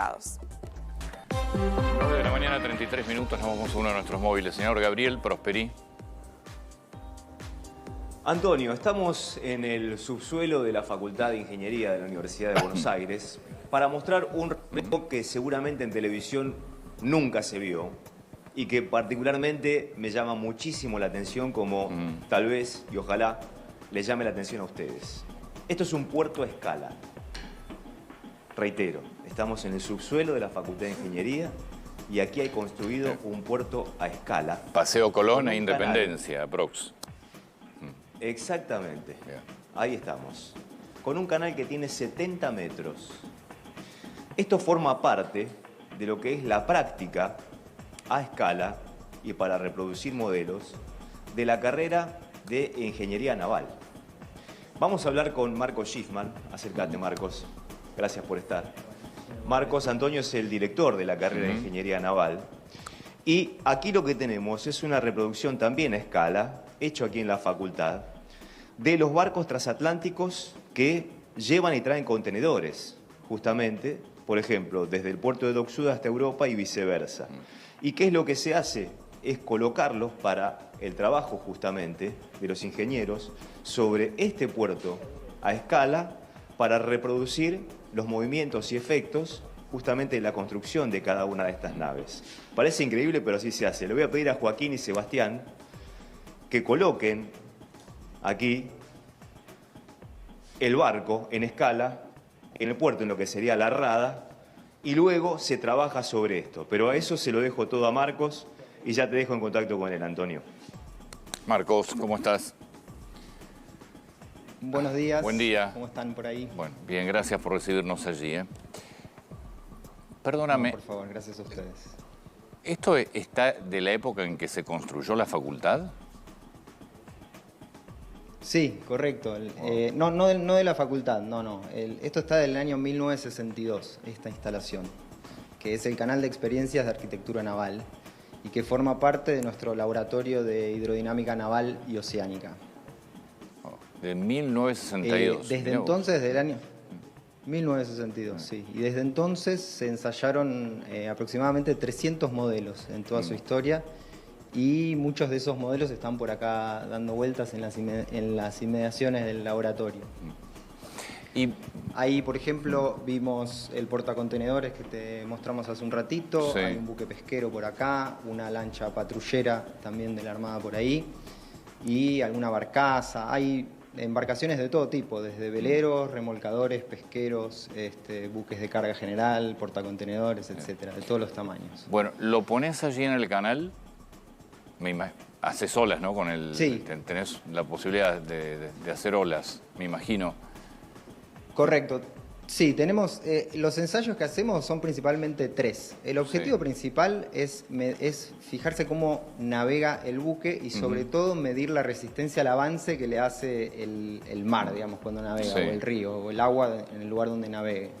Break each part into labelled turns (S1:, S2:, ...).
S1: 9 de la mañana, 33 minutos, nos vamos a uno de nuestros móviles. Señor Gabriel Prosperi.
S2: Antonio, estamos en el subsuelo de la Facultad de Ingeniería de la Universidad de Buenos Aires para mostrar un reto que seguramente en televisión nunca se vio y que particularmente me llama muchísimo la atención, como tal vez y ojalá les llame la atención a ustedes. Esto es un puerto a escala. Reitero, estamos en el subsuelo de la Facultad de Ingeniería y aquí hay construido un puerto a escala.
S1: Paseo Colón e Independencia, aprox.
S2: Exactamente.
S1: Bien.
S2: Ahí estamos. Con un canal que tiene 70 metros. Esto forma parte de lo que es la práctica a escala y para reproducir modelos de la carrera de Ingeniería Naval. Vamos a hablar con Marcos Schiffman. Acércate, Marcos. Gracias por estar. Marcos Antonio es el director de la carrera de Ingeniería Naval. Y aquí lo que tenemos es una reproducción también a escala, hecho aquí en la facultad, de los barcos transatlánticos que llevan y traen contenedores, justamente, por ejemplo, desde el puerto de Dock Sud hasta Europa y viceversa. ¿Y qué es lo que se hace? Es colocarlos para el trabajo, justamente, de los ingenieros sobre este puerto a escala para reproducir los movimientos y efectos justamente de la construcción de cada una de estas naves. Parece increíble, pero así se hace. Le voy a pedir a Joaquín y Sebastián que coloquen aquí el barco en escala, en el puerto, en lo que sería la rada, y luego se trabaja sobre esto. Pero a eso se lo dejo todo a Marcos y ya te dejo en contacto con él, Antonio.
S1: Marcos, ¿cómo estás?
S3: Buenos días.
S1: Buen día.
S3: ¿Cómo están por ahí?
S1: Bueno, bien, gracias por recibirnos allí. Perdóname.
S3: No, por favor, gracias a ustedes.
S1: ¿Esto está de la época en que se construyó la facultad?
S3: Sí, correcto. No de la facultad, no. Esto está del año 1962, esta instalación, que es el canal de experiencias de arquitectura naval y que forma parte de nuestro laboratorio de hidrodinámica naval y oceánica.
S1: De 1962.
S3: Desde entonces, del año 1962, sí. Y desde entonces se ensayaron aproximadamente 300 modelos en toda su historia y muchos de esos modelos están por acá dando vueltas en las inmediaciones del laboratorio.
S1: Y
S3: ahí, por ejemplo, vimos el portacontenedores que te mostramos hace un ratito,
S1: sí.
S3: Hay un buque pesquero por acá, una lancha patrullera también de la Armada por ahí y alguna barcaza. Hay embarcaciones de todo tipo, desde veleros, remolcadores, pesqueros, buques de carga general, portacontenedores, etcétera, de todos los tamaños.
S1: bueno, lo pones allí en el canal, haces olas, ¿no? Con el,
S3: sí.
S1: Tenés la posibilidad de hacer olas, me imagino.
S3: Correcto. Sí, tenemos, los ensayos que hacemos son principalmente 3. El objetivo principal es fijarse cómo navega el buque y sobre todo medir la resistencia al avance que le hace el mar, digamos, cuando navega, o el río, o el agua en el lugar donde navegue.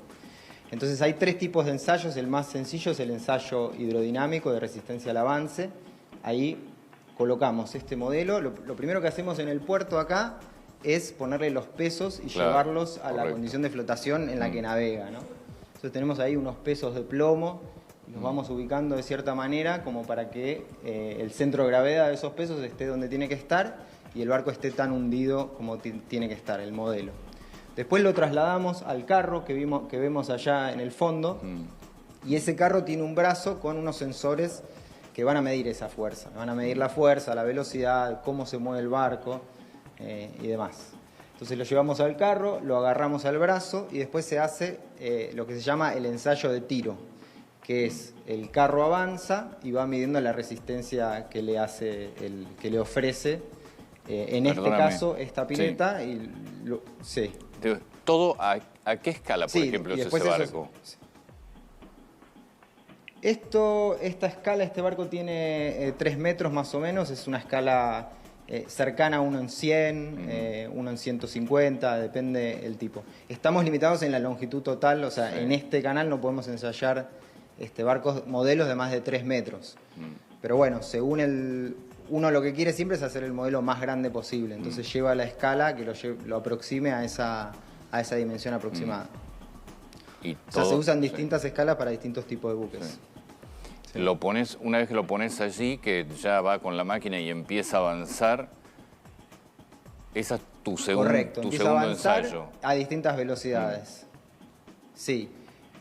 S3: Entonces hay 3 tipos de ensayos. El más sencillo es el ensayo hidrodinámico de resistencia al avance. Ahí colocamos este modelo. Lo primero que hacemos en el puerto acá es ponerle los pesos y llevarlos a la condición de flotación en la que navega, ¿no? Entonces tenemos ahí unos pesos de plomo, y los vamos ubicando de cierta manera como para que el centro de gravedad de esos pesos esté donde tiene que estar y el barco esté tan hundido como tiene que estar, el modelo. Después lo trasladamos al carro que vemos allá en el fondo y ese carro tiene un brazo con unos sensores que van a medir esa fuerza, van a medir la fuerza, la velocidad, cómo se mueve el barco y demás. Entonces lo llevamos al carro, lo agarramos al brazo y después se hace lo que se llama el ensayo de tiro, que es el carro avanza y va midiendo la resistencia que le ofrece, en este caso, esta pileta. Sí.
S1: ¿Todo a qué escala, por ejemplo, es ese barco?
S3: Esta escala, este barco tiene 3 metros más o menos, es una escala cercana a uno en 100, uno en 150, depende el tipo. Estamos limitados en la longitud total, o sea, en este canal no podemos ensayar barcos, modelos de más de 3 metros. Pero bueno, según uno lo que quiere siempre es hacer el modelo más grande posible, entonces lleva la escala que lo aproxime a esa dimensión aproximada.
S1: Y
S3: O sea, se
S1: todo,
S3: usan
S1: sí.
S3: distintas escalas para distintos tipos de buques.
S1: Sí.
S3: Sí.
S1: Lo pones, una vez que lo pones allí, que ya va con la máquina y empieza a avanzar, esa es tu,
S3: Correcto,
S1: tu
S3: empieza a
S1: segundo
S3: avanzar
S1: ensayo.
S3: a distintas velocidades. Sí,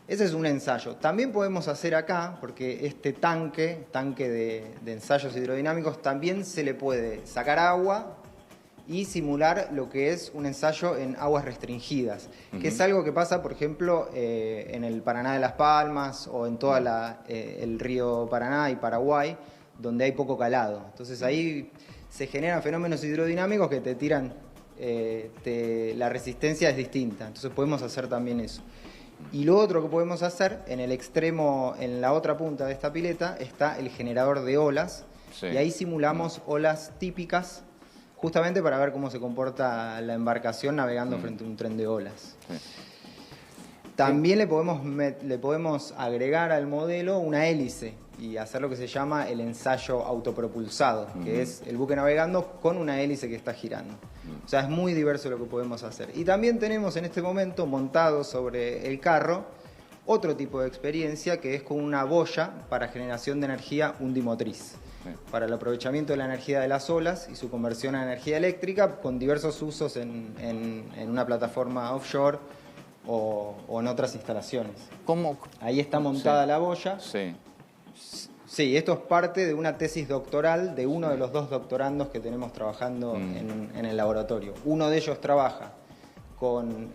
S3: ese es un ensayo. También podemos hacer acá, porque este tanque de ensayos hidrodinámicos, también se le puede sacar agua y simular lo que es un ensayo en aguas restringidas, que es algo que pasa, por ejemplo, en el Paraná de las Palmas o en toda el río Paraná y Paraguay, donde hay poco calado. Entonces ahí se generan fenómenos hidrodinámicos que te tiran, la resistencia es distinta, entonces podemos hacer también eso. Y lo otro que podemos hacer, en el extremo, en la otra punta de esta pileta, está el generador de olas,
S1: Sí.
S3: y ahí simulamos olas típicas, justamente para ver cómo se comporta la embarcación navegando frente a un tren de olas.
S1: Sí.
S3: También le podemos agregar al modelo una hélice y hacer lo que se llama el ensayo autopropulsado, que es el buque navegando con una hélice que está girando. O sea, es muy diverso lo que podemos hacer. Y también tenemos en este momento montado sobre el carro otro tipo de experiencia, que es con una boya para generación de energía undimotriz, para el aprovechamiento de la energía de las olas y su conversión a energía eléctrica, con diversos usos en una plataforma offshore o en otras instalaciones.
S1: ¿Cómo?
S3: Ahí está montada la boya.
S1: Sí.
S3: Sí, esto es parte de una tesis doctoral de uno de los dos doctorandos que tenemos trabajando en el laboratorio. Uno de ellos trabaja con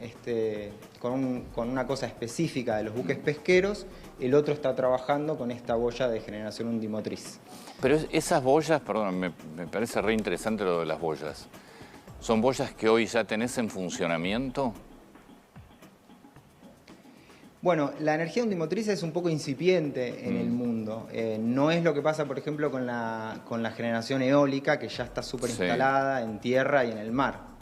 S3: una cosa específica de los buques pesqueros, el otro está trabajando con esta boya de generación undimotriz.
S1: Pero esas boyas, perdón, me parece re interesante lo de las boyas. ¿Son boyas que hoy ya tenés en funcionamiento?
S3: Bueno, la energía undimotriz es un poco incipiente en el mundo. No es lo que pasa, por ejemplo, con la generación eólica, que ya está súper instalada en tierra y en el mar.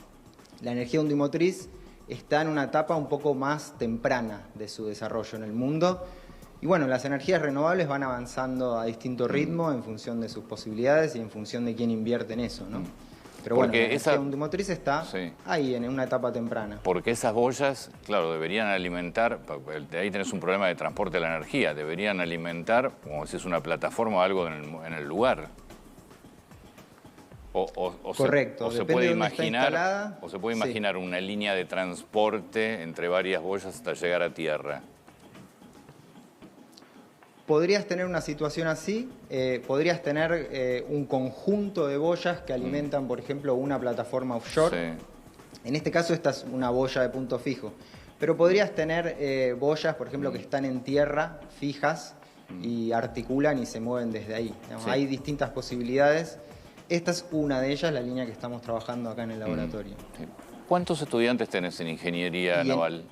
S3: La energía undimotriz está en una etapa un poco más temprana de su desarrollo en el mundo. Y bueno, las energías renovables van avanzando a distinto ritmo en función de sus posibilidades y en función de quién invierte en eso, ¿no? Pero bueno,
S1: Porque
S3: la energía undimotriz está ahí, en una etapa temprana.
S1: Porque esas boyas, claro, deberían alimentar, de ahí tenés un problema de transporte de la energía, deberían alimentar, como si es una plataforma o algo en el lugar.
S3: Correcto,
S1: se
S3: depende
S1: puede
S3: de dónde está
S1: imaginar,
S3: instalada.
S1: o se puede imaginar una línea de transporte entre varias boyas hasta llegar a tierra.
S3: Podrías tener una situación así, podrías tener un conjunto de boyas que alimentan, por ejemplo, una plataforma offshore.
S1: Sí.
S3: En este caso esta es una boya de punto fijo. Pero podrías tener boyas, por ejemplo, que están en tierra, fijas, y articulan y se mueven desde ahí. Digamos, hay distintas posibilidades. Esta es una de ellas, la línea que estamos trabajando acá en el laboratorio.
S1: Sí. ¿Cuántos estudiantes tenés en ingeniería naval?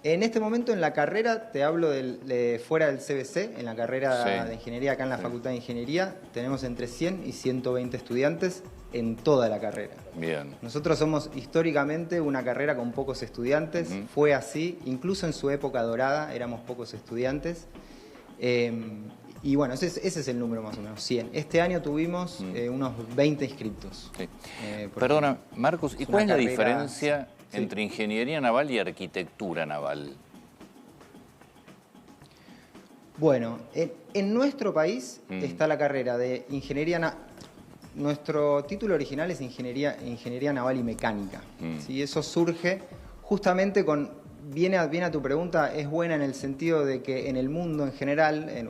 S3: En este momento en la carrera, te hablo de fuera del CBC, en la carrera de ingeniería acá en la Facultad de Ingeniería, tenemos entre 100 y 120 estudiantes en toda la carrera.
S1: Bien.
S3: Nosotros somos históricamente una carrera con pocos estudiantes, fue así, incluso en su época dorada éramos pocos estudiantes. Y bueno, ese es el número más o menos, 100. Este año tuvimos unos 20 inscriptos.
S1: Sí. Perdona, Marcos, ¿y cuál es la diferencia entre ingeniería naval y arquitectura naval?
S3: Bueno, en nuestro país está la carrera de ingeniería naval. Nuestro título original es ingeniería naval y mecánica. ¿Sí? Eso surge justamente viene a tu pregunta, es buena en el sentido de que en el mundo en general,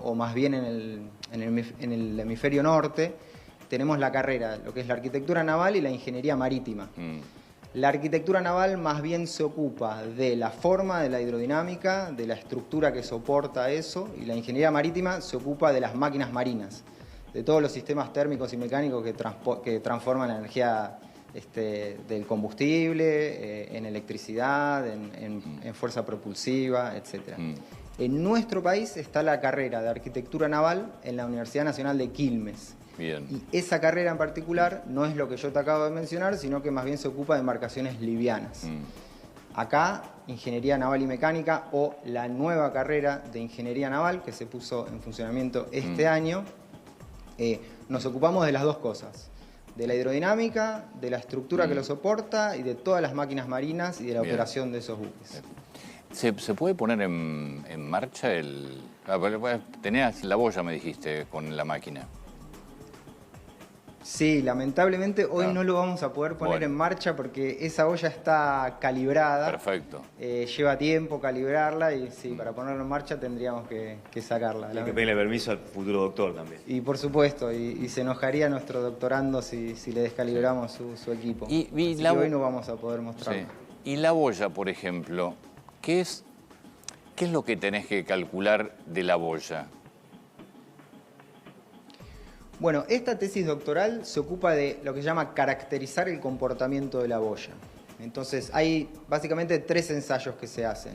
S3: o más bien en el hemisferio norte, tenemos la carrera, lo que es la arquitectura naval y la ingeniería marítima. La arquitectura naval más bien se ocupa de la forma de la hidrodinámica, de la estructura que soporta eso, y la ingeniería marítima se ocupa de las máquinas marinas, de todos los sistemas térmicos y mecánicos que transforman la energía del combustible, en electricidad, en fuerza propulsiva, etc. En nuestro país está la carrera de arquitectura naval en la Universidad Nacional de Quilmes.
S1: Bien.
S3: Y esa carrera en particular no es lo que yo te acabo de mencionar, sino que más bien se ocupa de embarcaciones livianas. Acá, Ingeniería Naval y Mecánica, o la nueva carrera de Ingeniería Naval, que se puso en funcionamiento este año, nos ocupamos de las dos cosas. de la hidrodinámica, de la estructura que lo soporta y de todas las máquinas marinas y de la operación de esos buques.
S1: ¿Se puede poner en marcha el...? Tenías la boya, me dijiste, con la máquina.
S3: Sí, lamentablemente hoy no lo vamos a poder poner en marcha porque esa olla está calibrada.
S1: Perfecto.
S3: Lleva tiempo calibrarla y sí, para ponerlo en marcha tendríamos que sacarla.
S2: Hay que pedirle permiso al futuro doctor también.
S3: Y por supuesto, y se enojaría nuestro doctorando si le descalibramos su equipo.
S1: Y
S3: hoy no vamos a poder mostrarlo.
S1: Sí. Y la boya, por ejemplo, ¿qué es lo que tenés que calcular de la boya?
S3: Bueno, esta tesis doctoral se ocupa de lo que se llama caracterizar el comportamiento de la boya. Entonces, hay básicamente 3 ensayos que se hacen.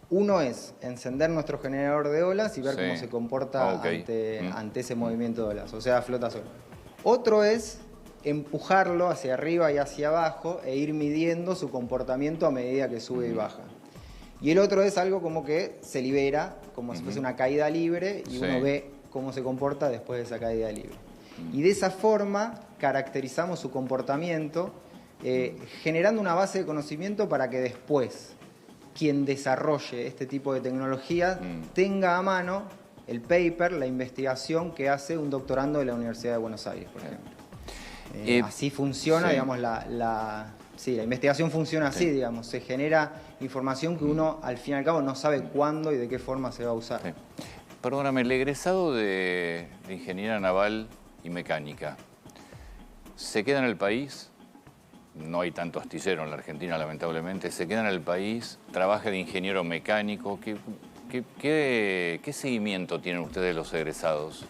S3: Uno es encender nuestro generador de olas y ver cómo se comporta ante ese movimiento de olas, o sea, flota solo. Otro es empujarlo hacia arriba y hacia abajo e ir midiendo su comportamiento a medida que sube y baja. Y el otro es algo como que se libera, como si fuese una caída libre, y uno ve cómo se comporta después de esa caída libre. Y de esa forma caracterizamos su comportamiento, generando una base de conocimiento para que después quien desarrolle este tipo de tecnología tenga a mano el paper, la investigación que hace un doctorando de la Universidad de Buenos Aires, por ejemplo. Así funciona, digamos, la investigación funciona así, digamos, se genera información que uno al fin y al cabo no sabe cuándo y de qué forma se va a usar.
S1: Perdóname, el egresado de Ingeniería Naval y Mecánica, ¿se queda en el país? No hay tanto astillero en la Argentina, lamentablemente. ¿Se queda en el país? ¿Trabaja de ingeniero mecánico? ¿Qué seguimiento tienen ustedes los egresados?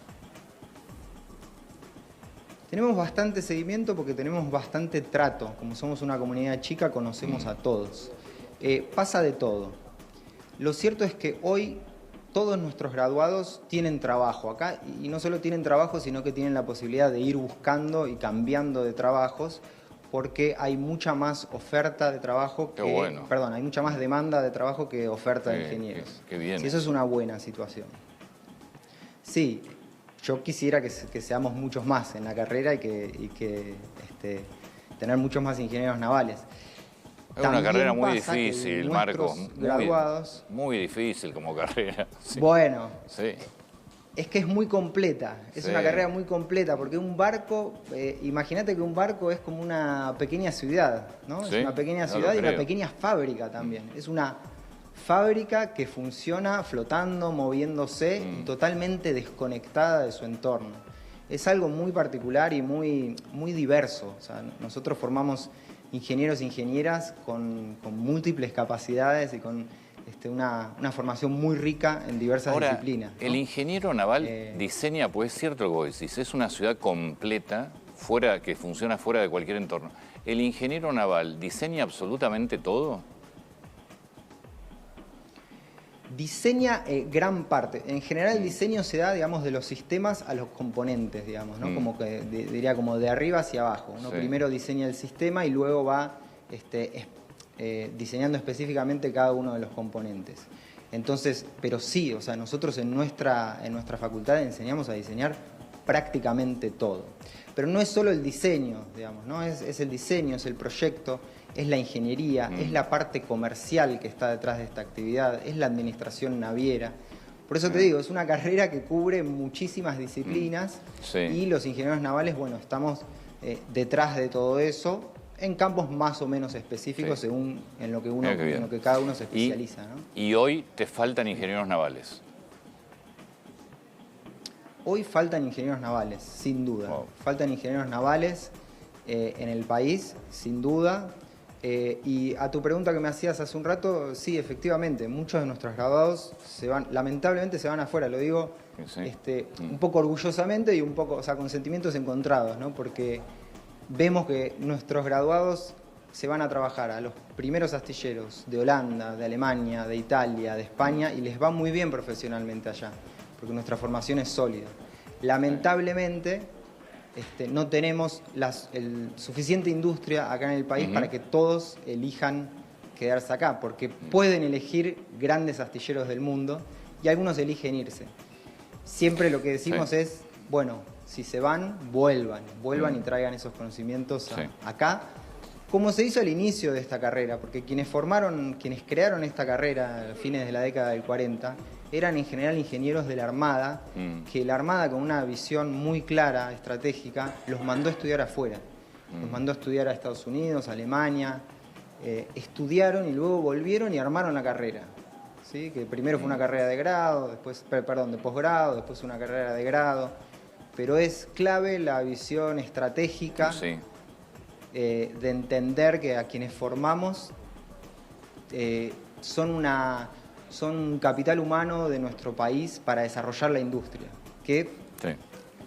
S3: Tenemos bastante seguimiento porque tenemos bastante trato. Como somos una comunidad chica, conocemos a todos. Pasa de todo. Lo cierto es que hoy todos nuestros graduados tienen trabajo acá, y no solo tienen trabajo, sino que tienen la posibilidad de ir buscando y cambiando de trabajos, porque hay mucha más oferta de trabajo hay mucha más demanda de trabajo que oferta de ingenieros.
S1: Qué bien.
S3: Sí, eso es una buena situación. Sí, yo quisiera que seamos muchos más en la carrera y que tener muchos más ingenieros navales.
S1: Es una carrera muy difícil, Marco.
S3: Graduados,
S1: muy difícil como carrera. Sí.
S3: Bueno, es que es muy completa. Es una carrera muy completa porque un barco, imagínate que un barco es como una pequeña ciudad, ¿no? Es una pequeña ciudad y una pequeña fábrica también. Es una fábrica que funciona flotando, moviéndose y totalmente desconectada de su entorno. Es algo muy particular y muy diverso. O sea, nosotros formamos ingenieros e ingenieras con múltiples capacidades y con una formación muy rica en diversas disciplinas, ¿no?
S1: El ingeniero naval diseña, pues es cierto lo que vos decís, es una ciudad completa, que funciona fuera de cualquier entorno. ¿El ingeniero naval diseña absolutamente todo?
S3: Diseña gran parte. En general el diseño se da, digamos, de los sistemas a los componentes, digamos, ¿no? Como que diría como de arriba hacia abajo. Uno primero diseña el sistema y luego va diseñando específicamente cada uno de los componentes. Entonces, pero sí, o sea, nosotros en nuestra facultad enseñamos a diseñar prácticamente todo. Pero no es solo el diseño, digamos, ¿no? Es el diseño, es el proyecto, es la ingeniería, es la parte comercial que está detrás de esta actividad, es la administración naviera. Por eso te digo, es una carrera que cubre muchísimas disciplinas y los ingenieros navales, bueno, estamos detrás de todo eso en campos más o menos específicos según en lo que cada uno se especializa, ¿no?
S1: Y hoy te faltan ingenieros navales.
S3: Hoy faltan ingenieros navales, sin duda. Faltan ingenieros navales en el país, sin duda. Y a tu pregunta que me hacías hace un rato, sí, efectivamente, muchos de nuestros graduados lamentablemente se van afuera, lo digo un poco orgullosamente y un poco, o sea, con sentimientos encontrados, ¿no? Porque vemos que nuestros graduados se van a trabajar a los primeros astilleros de Holanda, de Alemania, de Italia, de España, y les va muy bien profesionalmente allá, porque nuestra formación es sólida. Lamentablemente, no tenemos suficiente industria acá en el país para que todos elijan quedarse acá, porque pueden elegir grandes astilleros del mundo y algunos eligen irse. Siempre lo que decimos es, bueno, si se van, vuelvan y traigan esos conocimientos
S1: Sí.
S3: acá. Como se hizo al inicio de esta carrera, porque quienes crearon esta carrera a fines de la década del 40, eran en general ingenieros de la Armada, que la Armada, con una visión muy clara, estratégica, los mandó a estudiar afuera. Los mandó a estudiar a Estados Unidos, a Alemania, estudiaron y luego volvieron y armaron la carrera. ¿Sí? Que primero fue una carrera de grado, después, perdón, de posgrado, después una carrera de grado. Pero es clave la visión estratégica.
S1: Sí.
S3: De entender que a quienes formamos son un capital humano de nuestro país para desarrollar la industria, que
S1: Sí.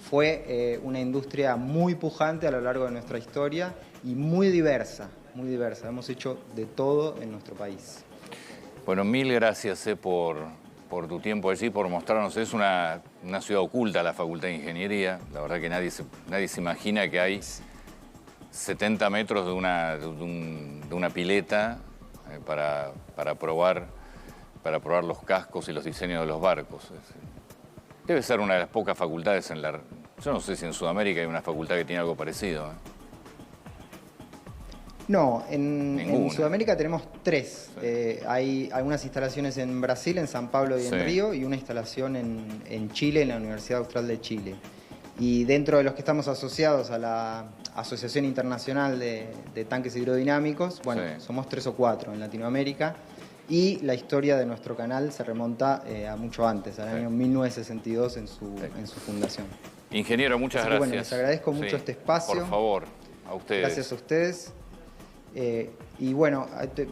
S3: fue una industria muy pujante a lo largo de nuestra historia y muy diversa, muy diversa. Hemos hecho de todo en nuestro país.
S1: Bueno, mil gracias por tu tiempo allí, por mostrarnos. Es una ciudad oculta la Facultad de Ingeniería. La verdad que nadie se imagina que hay 70 metros de una pileta para probar los cascos y los diseños de los barcos. Debe ser una de las pocas facultades yo no sé si en Sudamérica hay una facultad que tiene algo parecido.
S3: No, en
S1: Ninguna.
S3: Sudamérica tenemos 3.
S1: Sí.
S3: Hay algunas instalaciones en Brasil, en San Pablo y en
S1: Sí.
S3: Río, y una instalación en Chile, en la Universidad Austral de Chile. Y dentro de los que estamos asociados a la Asociación Internacional de Tanques Hidrodinámicos, bueno,
S1: Sí.
S3: somos 3 o 4 en Latinoamérica. Y la historia de nuestro canal se remonta a mucho antes, al año 1962 en su fundación.
S1: Ingeniero, muchas
S3: Así que,
S1: gracias.
S3: bueno, les agradezco mucho este espacio.
S1: Por favor, a ustedes.
S3: Gracias a ustedes. Y bueno,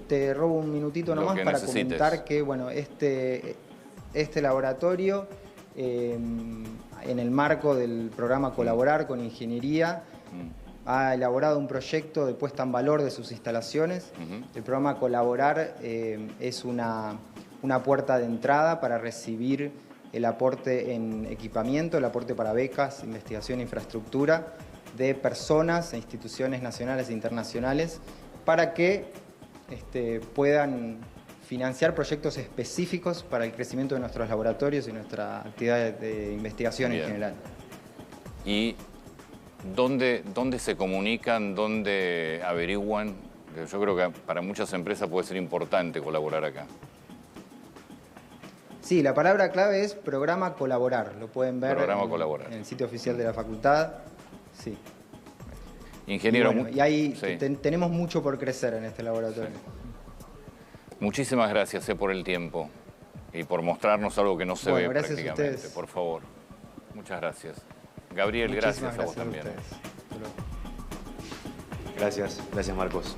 S3: te robo un minutito
S1: Lo
S3: nomás
S1: que
S3: para
S1: necesites.
S3: comentar que bueno, este laboratorio, en el marco del programa Colaborar con Ingeniería, ha elaborado un proyecto de puesta en valor de sus instalaciones. El programa Colaborar es una puerta de entrada para recibir el aporte en equipamiento, el aporte para becas, investigación e infraestructura de personas e instituciones nacionales e internacionales para que puedan financiar proyectos específicos para el crecimiento de nuestros laboratorios y nuestra actividad de investigación
S1: Bien.
S3: en general.
S1: ¿Y dónde se comunican, dónde averiguan? Yo creo que para muchas empresas puede ser importante colaborar acá.
S3: Sí, la palabra clave es programa Colaborar. Lo pueden ver
S1: Programa Colaborar.
S3: en el sitio oficial de la facultad. Sí.
S1: Ingeniero,
S3: Y ahí
S1: sí.
S3: tenemos mucho por crecer en este laboratorio.
S1: Muchísimas gracias por el tiempo y por mostrarnos algo que no se
S3: Bueno,
S1: ve
S3: gracias a
S1: prácticamente.
S3: ustedes.
S1: Por favor. Muchas gracias. Gabriel,
S3: Muchísimas
S1: gracias a vos
S3: gracias
S1: también.
S3: ustedes. Hasta luego.
S2: Gracias Marcos.